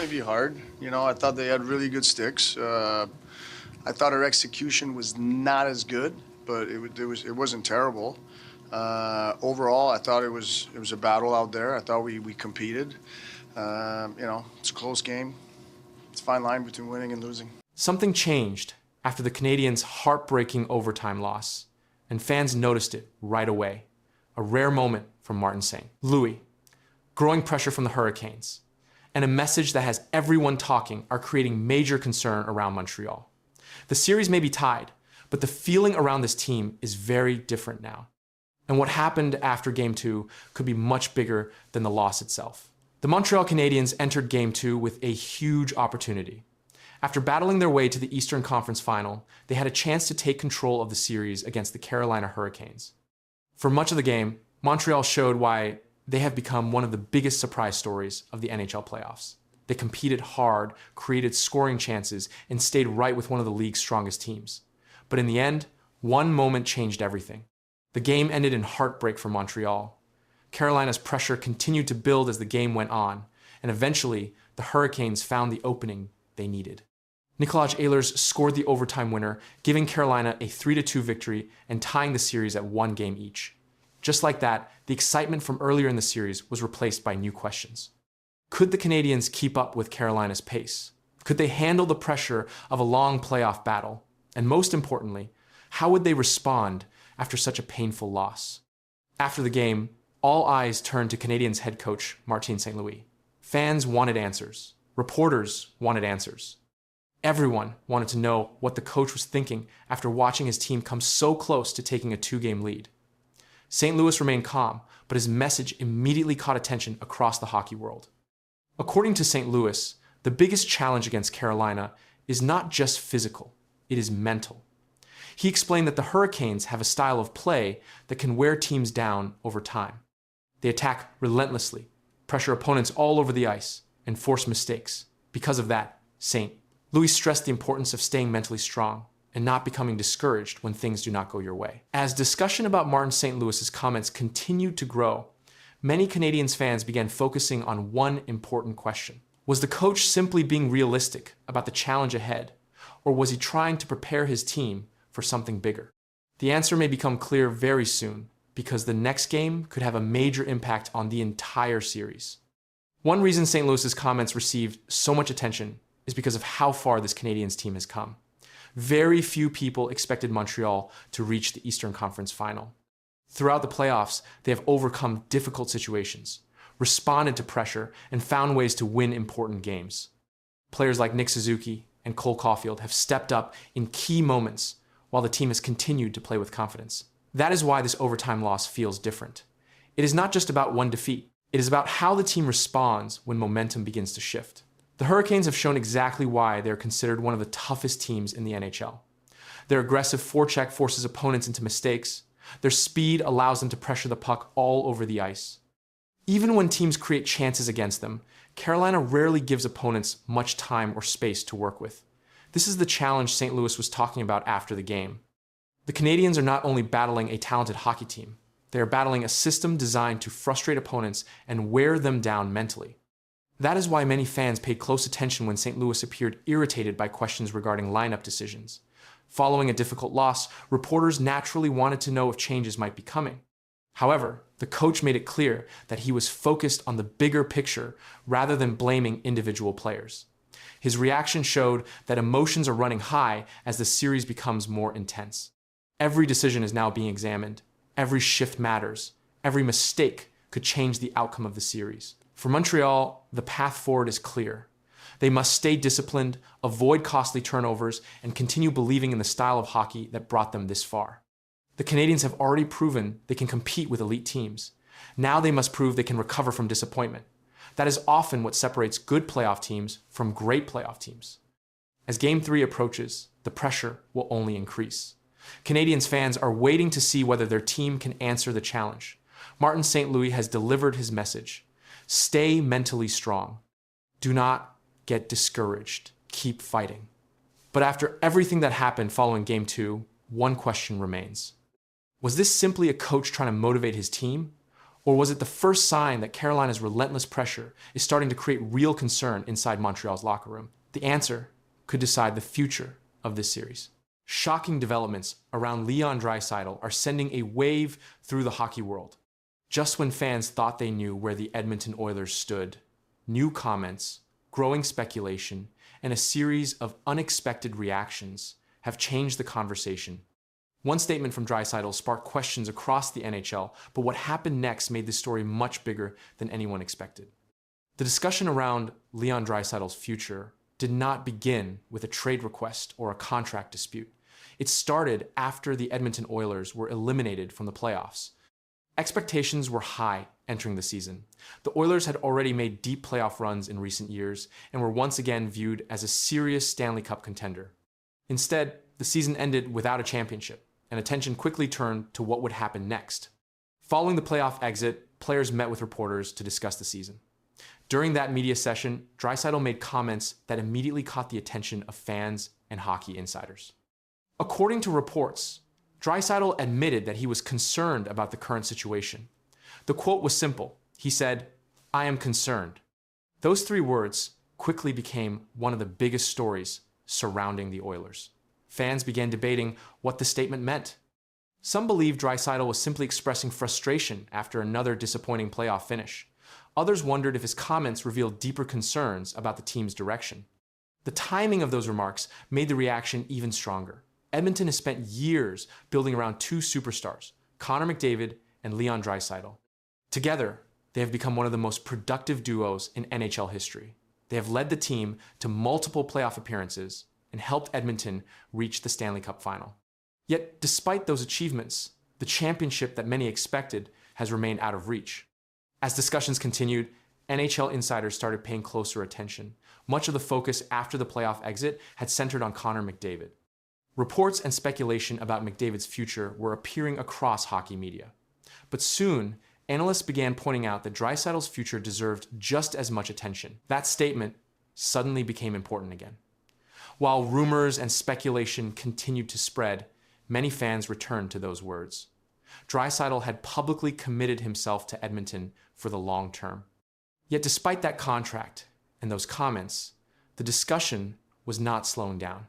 to be hard. I thought they had really good sticks. I thought our execution was not as good, but it wasn't terrible. Overall, I thought it was a battle out there. I thought we competed. It's a close game. It's a fine line between winning and losing. Something changed after the Canadiens' heartbreaking overtime loss, and fans noticed it right away. A rare moment from Martin St. Louis. Growing pressure from the Hurricanes, and a message that has everyone talking are creating major concern around Montreal. The series may be tied, but the feeling around this team is very different now. And what happened after Game 2 could be much bigger than the loss itself. The Montreal Canadiens entered Game 2 with a huge opportunity. After battling their way to the Eastern Conference Final, they had a chance to take control of the series against the Carolina Hurricanes. For much of the game, Montreal showed why they have become one of the biggest surprise stories of the NHL playoffs. They competed hard, created scoring chances, and stayed right with one of the league's strongest teams. But in the end, one moment changed everything. The game ended in heartbreak for Montreal. Carolina's pressure continued to build as the game went on, and eventually, the Hurricanes found the opening they needed. Nikolaj Ehlers scored the overtime winner, giving Carolina a 3-2 victory and tying the series at 1 game each. Just like that, the excitement from earlier in the series was replaced by new questions. Could the Canadiens keep up with Carolina's pace? Could they handle the pressure of a long playoff battle? And most importantly, how would they respond after such a painful loss? After the game, all eyes turned to Canadiens head coach Martin St. Louis. Fans wanted answers. Reporters wanted answers. Everyone wanted to know what the coach was thinking after watching his team come so close to taking a 2-game lead. St. Louis remained calm, but his message immediately caught attention across the hockey world. According to St. Louis, the biggest challenge against Carolina is not just physical, it is mental. He explained that the Hurricanes have a style of play that can wear teams down over time. They attack relentlessly, pressure opponents all over the ice, and force mistakes. Because of that, St. Louis stressed the importance of staying mentally strong and not becoming discouraged when things do not go your way. As discussion about Martin St. Louis's comments continued to grow, many Canadiens fans began focusing on one important question. Was the coach simply being realistic about the challenge ahead, or was he trying to prepare his team for something bigger? The answer may become clear very soon, because the next game could have a major impact on the entire series. One reason St. Louis's comments received so much attention is because of how far this Canadiens team has come. Very few people expected Montreal to reach the Eastern Conference Final. Throughout the playoffs, they have overcome difficult situations, responded to pressure, and found ways to win important games. Players like Nick Suzuki and Cole Caulfield have stepped up in key moments while the team has continued to play with confidence. That is why this overtime loss feels different. It is not just about one defeat. It is about how the team responds when momentum begins to shift. The Hurricanes have shown exactly why they are considered one of the toughest teams in the NHL. Their aggressive forecheck forces opponents into mistakes. Their speed allows them to pressure the puck all over the ice. Even when teams create chances against them, Carolina rarely gives opponents much time or space to work with. This is the challenge St. Louis was talking about after the game. The Canadiens are not only battling a talented hockey team, they are battling a system designed to frustrate opponents and wear them down mentally. That is why many fans paid close attention when St. Louis appeared irritated by questions regarding lineup decisions. Following a difficult loss, reporters naturally wanted to know if changes might be coming. However, the coach made it clear that he was focused on the bigger picture rather than blaming individual players. His reaction showed that emotions are running high as the series becomes more intense. Every decision is now being examined. Every shift matters. Every mistake could change the outcome of the series. For Montreal, the path forward is clear. They must stay disciplined, avoid costly turnovers, and continue believing in the style of hockey that brought them this far. The Canadiens have already proven they can compete with elite teams. Now they must prove they can recover from disappointment. That is often what separates good playoff teams from great playoff teams. As Game 3 approaches, the pressure will only increase. Canadiens fans are waiting to see whether their team can answer the challenge. Martin St. Louis has delivered his message. Stay mentally strong. Do not get discouraged. Keep fighting. But after everything that happened following Game 2, one question remains. Was this simply a coach trying to motivate his team? Or was it the first sign that Carolina's relentless pressure is starting to create real concern inside Montreal's locker room? The answer could decide the future of this series. Shocking developments around Leon Draisaitl are sending a wave through the hockey world. Just when fans thought they knew where the Edmonton Oilers stood, new comments, growing speculation, and a series of unexpected reactions have changed the conversation. One statement from Draisaitl sparked questions across the NHL, but what happened next made this story much bigger than anyone expected. The discussion around Leon Draisaitl's future did not begin with a trade request or a contract dispute. It started after the Edmonton Oilers were eliminated from the playoffs. Expectations were high entering the season. The Oilers had already made deep playoff runs in recent years and were once again viewed as a serious Stanley Cup contender. Instead, the season ended without a championship, and attention quickly turned to what would happen next. Following the playoff exit, players met with reporters to discuss the season. During that media session, Draisaitl made comments that immediately caught the attention of fans and hockey insiders. According to reports, Draisaitl admitted that he was concerned about the current situation. The quote was simple. He said, "I am concerned." Those three words quickly became one of the biggest stories surrounding the Oilers. Fans began debating what the statement meant. Some believed Draisaitl was simply expressing frustration after another disappointing playoff finish. Others wondered if his comments revealed deeper concerns about the team's direction. The timing of those remarks made the reaction even stronger. Edmonton has spent years building around two superstars, Connor McDavid and Leon Draisaitl. Together, they have become one of the most productive duos in NHL history. They have led the team to multiple playoff appearances and helped Edmonton reach the Stanley Cup final. Yet, despite those achievements, the championship that many expected has remained out of reach. As discussions continued, NHL insiders started paying closer attention. Much of the focus after the playoff exit had centered on Connor McDavid. Reports and speculation about McDavid's future were appearing across hockey media. But soon, analysts began pointing out that Draisaitl's future deserved just as much attention. That statement suddenly became important again. While rumors and speculation continued to spread, many fans returned to those words. Draisaitl had publicly committed himself to Edmonton for the long term. Yet despite that contract and those comments, the discussion was not slowing down.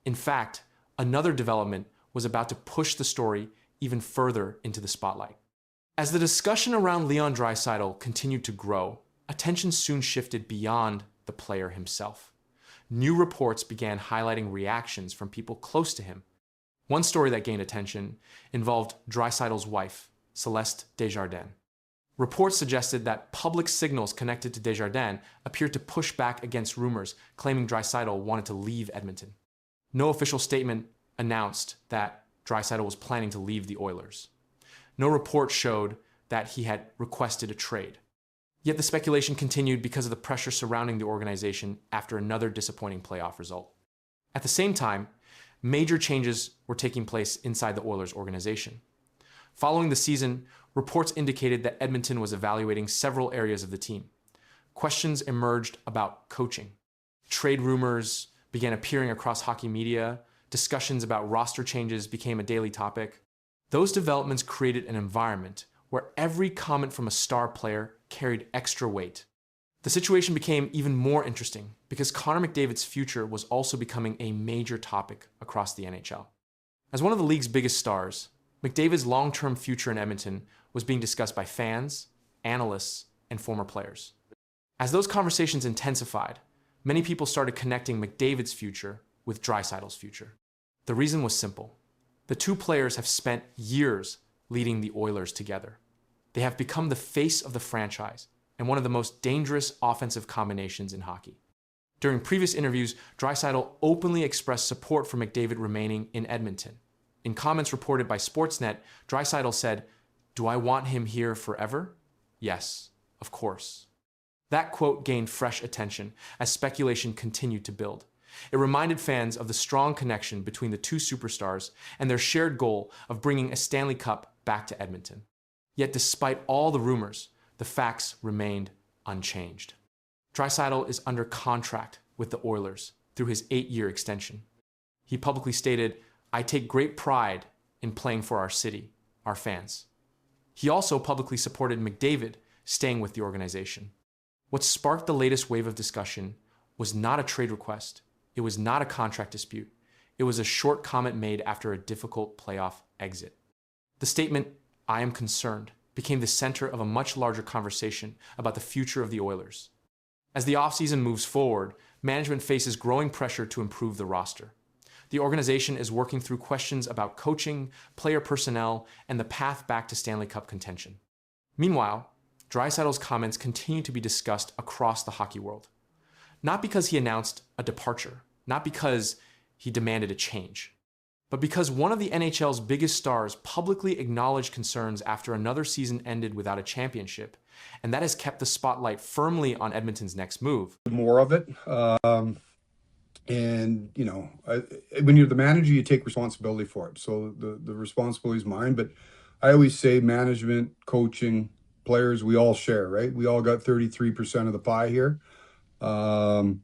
In fact, another development was about to push the story even further into the spotlight. As the discussion around Leon Draisaitl continued to grow, attention soon shifted beyond the player himself. New reports began highlighting reactions from people close to him. One story that gained attention involved Draisaitl's wife, Celeste Desjardins. Reports suggested that public signals connected to Desjardins appeared to push back against rumors claiming Draisaitl wanted to leave Edmonton. No official statement announced that Draisaitl was planning to leave the Oilers. No report showed that he had requested a trade. Yet the speculation continued because of the pressure surrounding the organization after another disappointing playoff result. At the same time, major changes were taking place inside the Oilers organization. Following the season, reports indicated that Edmonton was evaluating several areas of the team. Questions emerged about coaching. Trade rumors began appearing across hockey media. Discussions about roster changes became a daily topic. Those developments created an environment where every comment from a star player carried extra weight. The situation became even more interesting because Connor McDavid's future was also becoming a major topic across the NHL. As one of the league's biggest stars, McDavid's long-term future in Edmonton was being discussed by fans, analysts, and former players. As those conversations intensified, many people started connecting McDavid's future with Draisaitl's future. The reason was simple. The two players have spent years leading the Oilers together. They have become the face of the franchise and one of the most dangerous offensive combinations in hockey. During previous interviews, Draisaitl openly expressed support for McDavid remaining in Edmonton. In comments reported by Sportsnet, Draisaitl said, "Do I want him here forever? Yes, of course." That quote gained fresh attention as speculation continued to build. It reminded fans of the strong connection between the two superstars and their shared goal of bringing a Stanley Cup back to Edmonton. Yet despite all the rumors, the facts remained unchanged. Draisaitl is under contract with the Oilers through his 8-year extension. He publicly stated, "I take great pride in playing for our city, our fans." He also publicly supported McDavid staying with the organization. What sparked the latest wave of discussion was not a trade request. It was not a contract dispute. It was a short comment made after a difficult playoff exit. The statement, "I am concerned," became the center of a much larger conversation about the future of the Oilers. As the offseason moves forward, management faces growing pressure to improve the roster. The organization is working through questions about coaching, player personnel, and the path back to Stanley Cup contention. Meanwhile, Draisaitl's comments continue to be discussed across the hockey world. Not because he announced a departure, not because he demanded a change, but because one of the NHL's biggest stars publicly acknowledged concerns after another season ended without a championship, and that has kept the spotlight firmly on Edmonton's next move. More of it. And, when you're the manager, you take responsibility for it. So the responsibility is mine. But I always say management, coaching, players, we all share, right? We all got 33% of the pie here. I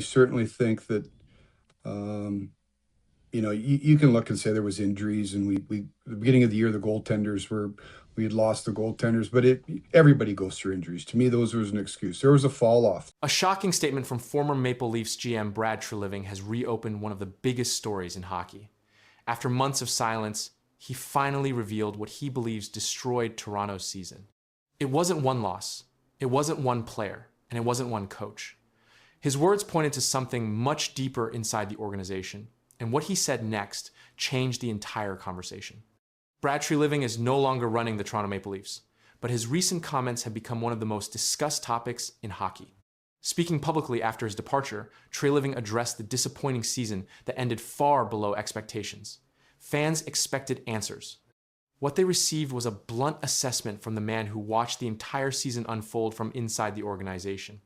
certainly think that, you can look and say there was injuries, and we at the beginning of the year, we had lost the goaltenders, but everybody goes through injuries. To me, those was an excuse. There was a fall off. A shocking statement from former Maple Leafs GM Brad Treliving has reopened one of the biggest stories in hockey. After months of silence, he finally revealed what he believes destroyed Toronto's season. It wasn't one loss, it wasn't one player, and it wasn't one coach. His words pointed to something much deeper inside the organization, and what he said next changed the entire conversation. Brad Treliving is no longer running the Toronto Maple Leafs, but his recent comments have become one of the most discussed topics in hockey. Speaking publicly after his departure, Treliving addressed the disappointing season that ended far below expectations. Fans expected answers. What they received was a blunt assessment from the man who watched the entire season unfold from inside the organization.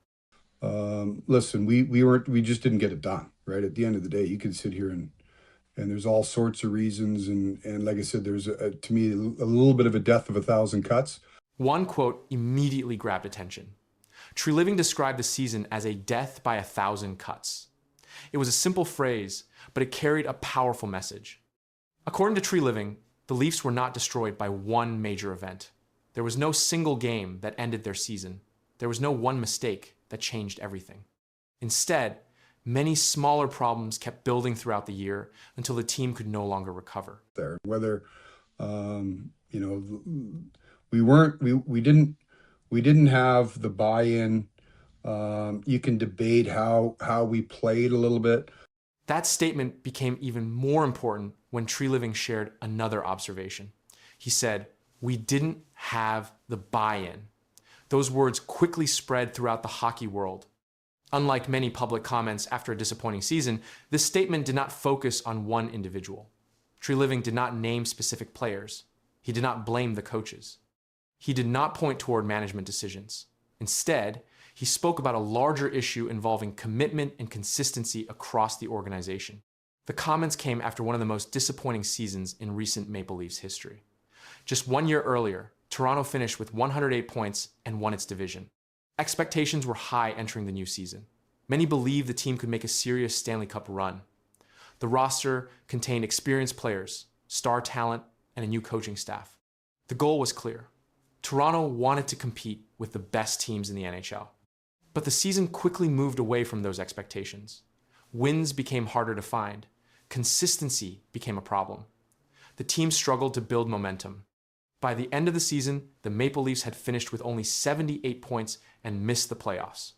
Listen, we just didn't get it done, right? At the end of the day, you can sit here and there's all sorts of reasons. And like I said, there's, to me, a little bit of a death of a thousand cuts. One quote immediately grabbed attention. Treliving described the season as a death by 1,000 cuts. It was a simple phrase, but it carried a powerful message. According to Treliving, the Leafs were not destroyed by one major event. There was no single game that ended their season. There was no one mistake that changed everything. Instead, many smaller problems kept building throughout the year until the team could no longer recover. Whether, we didn't have the buy-in. You can debate how we played a little bit. That statement became even more important when Treliving shared another observation. He said, "We didn't have the buy-in." Those words quickly spread throughout the hockey world. Unlike many public comments after a disappointing season, this statement did not focus on one individual. Treliving did not name specific players. He did not blame the coaches. He did not point toward management decisions. Instead, he spoke about a larger issue involving commitment and consistency across the organization. The comments came after one of the most disappointing seasons in recent Maple Leafs history. Just 1 year earlier, Toronto finished with 108 points and won its division. Expectations were high entering the new season. Many believed the team could make a serious Stanley Cup run. The roster contained experienced players, star talent, and a new coaching staff. The goal was clear. Toronto wanted to compete with the best teams in the NHL. But the season quickly moved away from those expectations. Wins became harder to find. Consistency became a problem. The team struggled to build momentum. By the end of the season, the Maple Leafs had finished with only 78 points and missed the playoffs.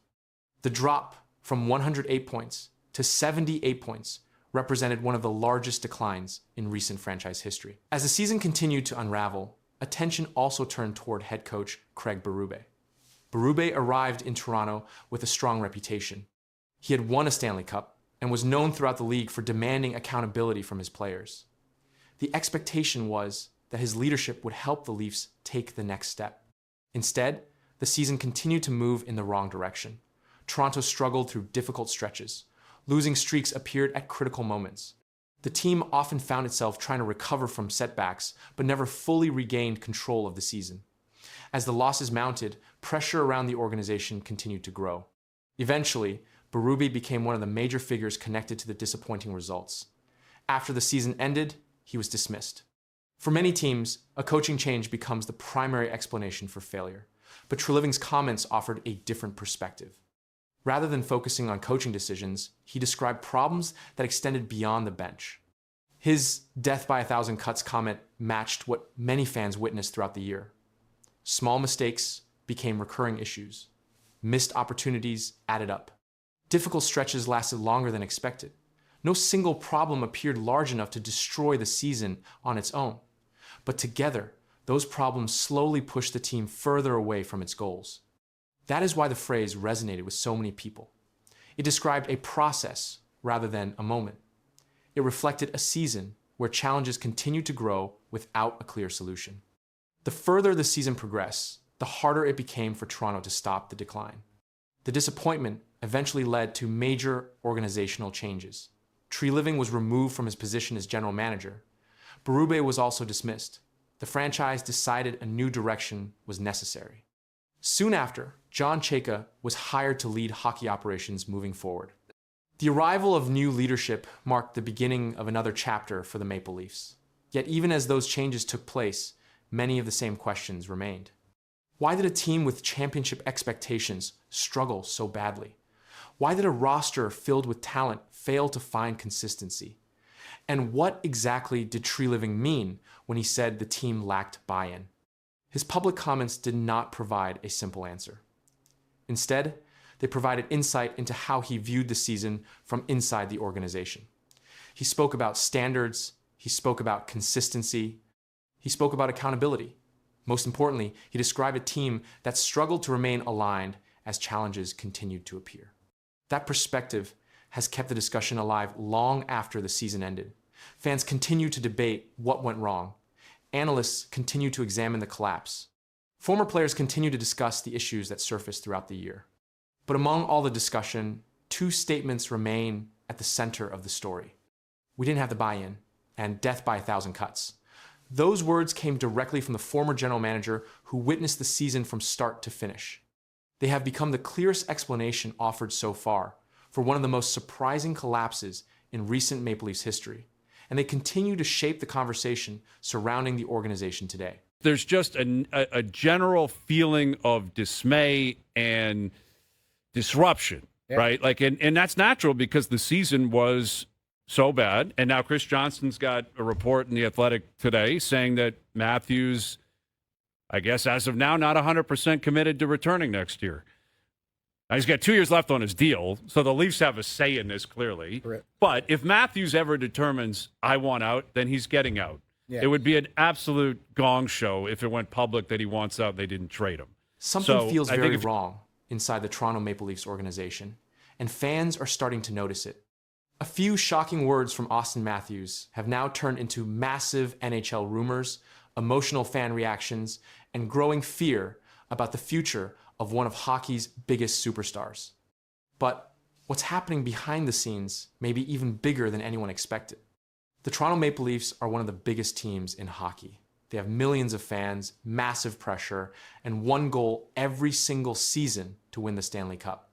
The drop from 108 points to 78 points represented one of the largest declines in recent franchise history. As the season continued to unravel, attention also turned toward head coach Craig Berube. Berube arrived in Toronto with a strong reputation. He had won a Stanley Cup and was known throughout the league for demanding accountability from his players. The expectation was that his leadership would help the Leafs take the next step. Instead, the season continued to move in the wrong direction. Toronto struggled through difficult stretches. Losing streaks appeared at critical moments. The team often found itself trying to recover from setbacks, but never fully regained control of the season. As the losses mounted, pressure around the organization continued to grow. Eventually, Berube became one of the major figures connected to the disappointing results. After the season ended, he was dismissed. For many teams, a coaching change becomes the primary explanation for failure, but Treliving's comments offered a different perspective. Rather than focusing on coaching decisions, he described problems that extended beyond the bench. His death by 1,000 cuts comment matched what many fans witnessed throughout the year. Small mistakes became recurring issues. Missed opportunities added up. Difficult stretches lasted longer than expected. No single problem appeared large enough to destroy the season on its own. But together, those problems slowly pushed the team further away from its goals. That is why the phrase resonated with so many people. It described a process rather than a moment. It reflected a season where challenges continued to grow without a clear solution. The further the season progressed, the harder it became for Toronto to stop the decline. The disappointment eventually led to major organizational changes. Treliving was removed from his position as general manager. Berube was also dismissed. The franchise decided a new direction was necessary. Soon after, John Chayka was hired to lead hockey operations moving forward. The arrival of new leadership marked the beginning of another chapter for the Maple Leafs. Yet even as those changes took place, many of the same questions remained. Why did a team with championship expectations struggle so badly? Why did a roster filled with talent fail to find consistency? And what exactly did Treliving mean when he said the team lacked buy-in? His public comments did not provide a simple answer. Instead, they provided insight into how he viewed the season from inside the organization. He spoke about standards, he spoke about consistency, he spoke about accountability. Most importantly, he described a team that struggled to remain aligned as challenges continued to appear. That perspective has kept the discussion alive long after the season ended. Fans continue to debate what went wrong. Analysts continue to examine the collapse. Former players continue to discuss the issues that surfaced throughout the year. But among all the discussion, two statements remain at the center of the story. We didn't have the buy-in, and death by 1,000 cuts. Those words came directly from the former general manager who witnessed the season from start to finish. They have become the clearest explanation offered so far for one of the most surprising collapses in recent Maple Leafs history, and they continue to shape the conversation surrounding the organization today. There's just a general feeling of dismay and disruption, right? And that's natural because the season was so bad. And now Chris Johnston's got a report in The Athletic today saying that Matthews, I guess as of now, not 100% committed to returning next year. Now, he's got 2 years left on his deal, so the Leafs have a say in this clearly. Correct. But if Matthews ever determines, I want out, then he's getting out. Yeah. It would be an absolute gong show if it went public that he wants out and they didn't trade him. Something feels very wrong inside the Toronto Maple Leafs organization, and fans are starting to notice it. A few shocking words from Austin Matthews have now turned into massive NHL rumors, emotional fan reactions, and growing fear about the future of one of hockey's biggest superstars. But what's happening behind the scenes may be even bigger than anyone expected. The Toronto Maple Leafs are one of the biggest teams in hockey. They have millions of fans, massive pressure, and one goal every single season to win the Stanley Cup.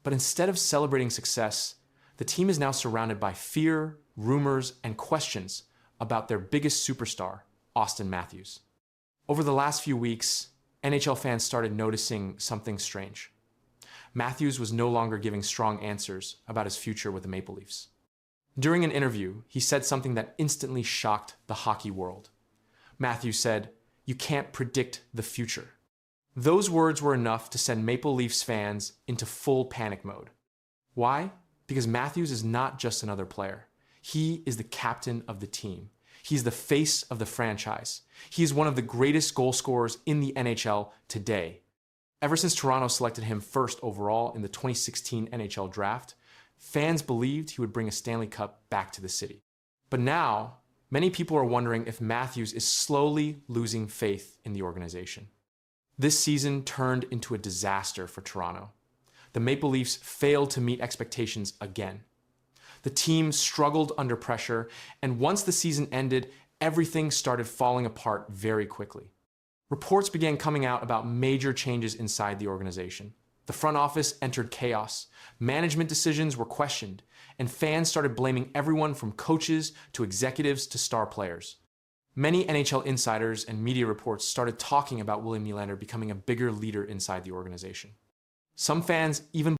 But instead of celebrating success, the team is now surrounded by fear, rumors, and questions about their biggest superstar, Austin Matthews. Over the last few weeks, NHL fans started noticing something strange. Matthews was no longer giving strong answers about his future with the Maple Leafs. During an interview, he said something that instantly shocked the hockey world. Matthews said, "You can't predict the future." Those words were enough to send Maple Leafs fans into full panic mode. Why? Because Matthews is not just another player. He is the captain of the team. He's the face of the franchise. He is one of the greatest goal scorers in the NHL today. Ever since Toronto selected him first overall in the 2016 NHL draft, fans believed he would bring a Stanley Cup back to the city. But now, many people are wondering if Matthews is slowly losing faith in the organization. This season turned into a disaster for Toronto. The Maple Leafs failed to meet expectations again. The team struggled under pressure, and once the season ended, everything started falling apart very quickly. Reports began coming out about major changes inside the organization. The front office entered chaos, management decisions were questioned, and fans started blaming everyone from coaches to executives to star players. Many NHL insiders and media reports started talking about William Nylander becoming a bigger leader inside the organization. Some fans even